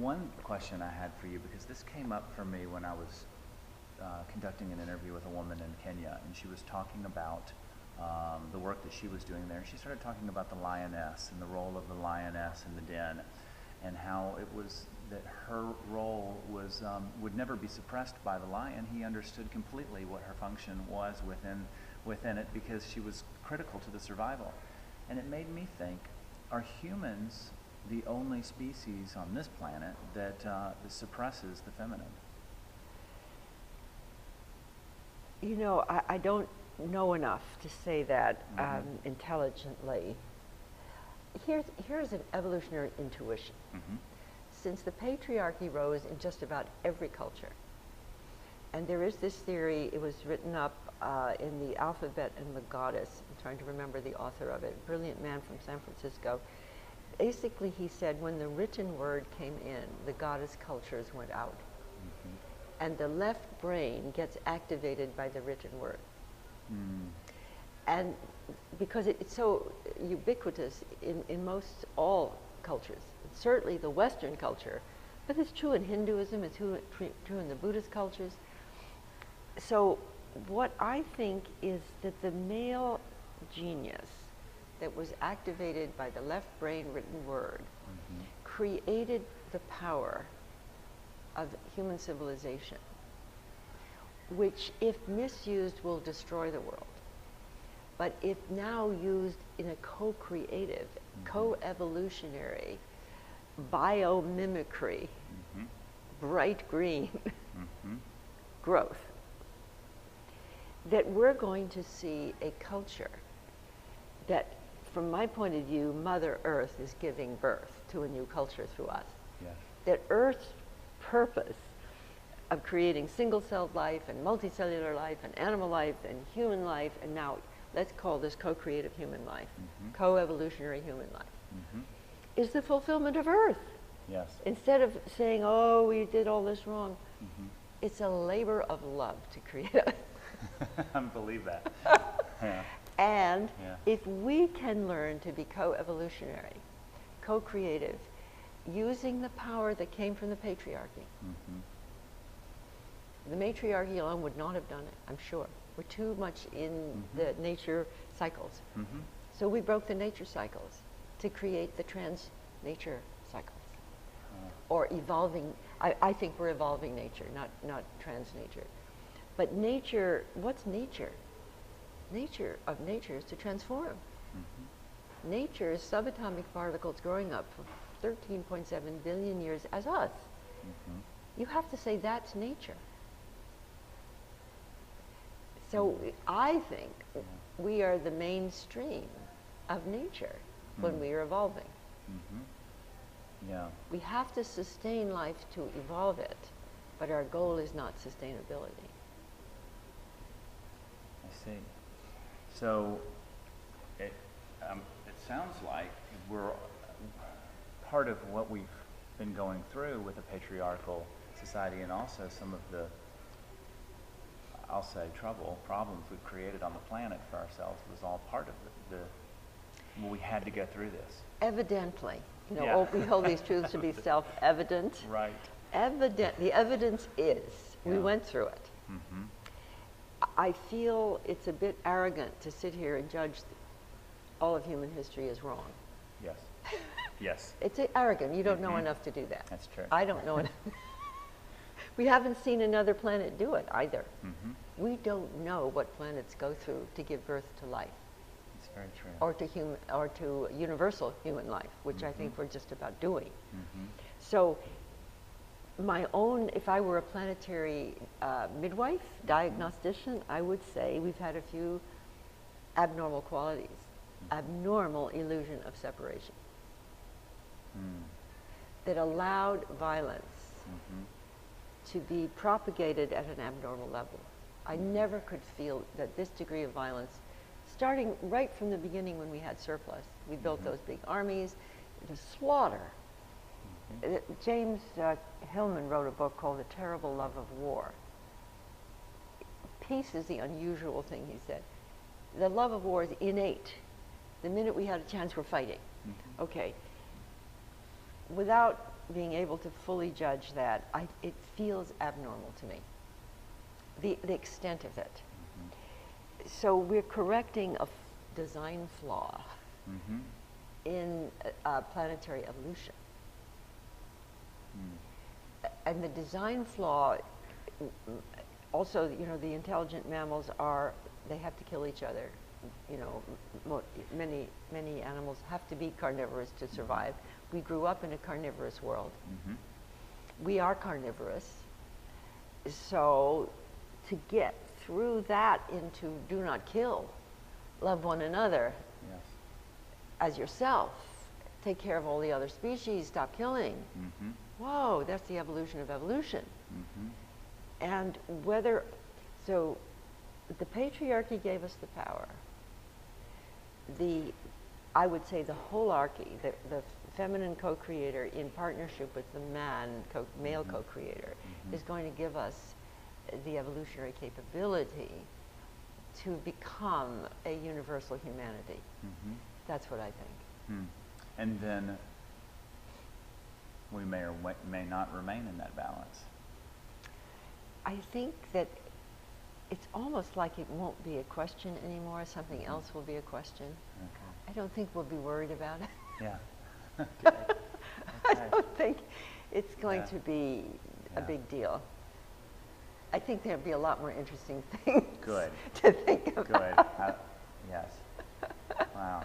one question I had for you, because this came up for me when I was conducting an interview with a woman in Kenya, and she was talking about the work that she was doing there. She started talking about the lioness and the role of the lioness in the den, and how it was that her role was would never be suppressed by the lion. He understood completely what her function was within it, because she was critical to the survival. And it made me think, are humans the only species on this planet that suppresses the feminine? You know, I don't know enough to say that intelligently. Here's an evolutionary intuition. Since the patriarchy rose in just about every culture, and there is this theory, it was written up in The Alphabet and the Goddess. I'm trying to remember the author of it, brilliant man from San Francisco. Basically, he said when the written word came in, the goddess cultures went out. And the left brain gets activated by the written word. And because it's so ubiquitous in most all cultures, certainly the Western culture, but it's true in Hinduism, it's true in the Buddhist cultures. So what I think is that the male genius that was activated by the left brain written word created the power of human civilization, which if misused will destroy the world. But if now used in a co-creative, co-evolutionary, biomimicry, bright green growth, that we're going to see a culture that, from my point of view, Mother Earth is giving birth to a new culture through us. Yes. That Earth's purpose of creating single-celled life and multicellular life and animal life and human life, and now let's call this co-creative human life, co-evolutionary human life, is the fulfillment of Earth. Yes. Instead of saying, oh, we did all this wrong, it's a labor of love to create us. I believe that. Yeah. And if we can learn to be co-evolutionary, co-creative, using the power that came from the patriarchy, the matriarchy alone would not have done it, I'm sure. We're too much in the nature cycles. So we broke the nature cycles to create the trans-nature cycles. Or evolving, I think we're evolving nature, not trans-nature. But nature, what's nature? Nature of nature is to transform. Nature is subatomic particles growing up for 13.7 billion years as us. You have to say that's nature. So I think we are the mainstream of nature when we are evolving. Yeah. We have to sustain life to evolve it, but our goal is not sustainability. I see. So it sounds like we're part of what we've been going through with a patriarchal society, and also some of the, I'll say, problems we've created on the planet for ourselves was all part of well, we had to go through this. Evidently, you know, we hold these truths to be self-evident. Right. The evidence is we went through it. I feel it's a bit arrogant to sit here and judge all of human history as wrong. Yes. Yes. It's arrogant. You don't know enough to do that. That's true. I don't know enough. We haven't seen another planet do it either. We don't know what planets go through to give birth to life. It's very true. Or to universal human life, which I think we're just about doing. So my own, if I were a planetary midwife, diagnostician, I would say we've had a few abnormal qualities. Abnormal illusion of separation that allowed violence to be propagated at an abnormal level. I never could feel that this degree of violence, starting right from the beginning when we had surplus, we built those big armies, the slaughter. James Hillman wrote a book called The Terrible Love of War. Peace is the unusual thing, he said. The love of war is innate. The minute we had a chance, we're fighting. Okay. Without being able to fully judge that, it feels abnormal to me, the extent of it. So we're correcting a design flaw in planetary evolution. And the design flaw, also, you know, the intelligent mammals they have to kill each other. You know, many animals have to be carnivorous to survive. We grew up in a carnivorous world. We are carnivorous. So to get through that into do not kill, love one another as yourself, take care of all the other species, stop killing. Whoa, that's the evolution of evolution. And so the patriarchy gave us the power. I would say the whole-archy, the feminine co-creator in partnership with the male co-creator, is going to give us the evolutionary capability to become a universal humanity. That's what I think. And then we may or may not remain in that balance. I think that it's almost like it won't be a question anymore. Something else will be a question. I don't think we'll be worried about it. Yeah. I don't think it's going to be a big deal. I think there'll be a lot more interesting things to think about. Yes. Wow.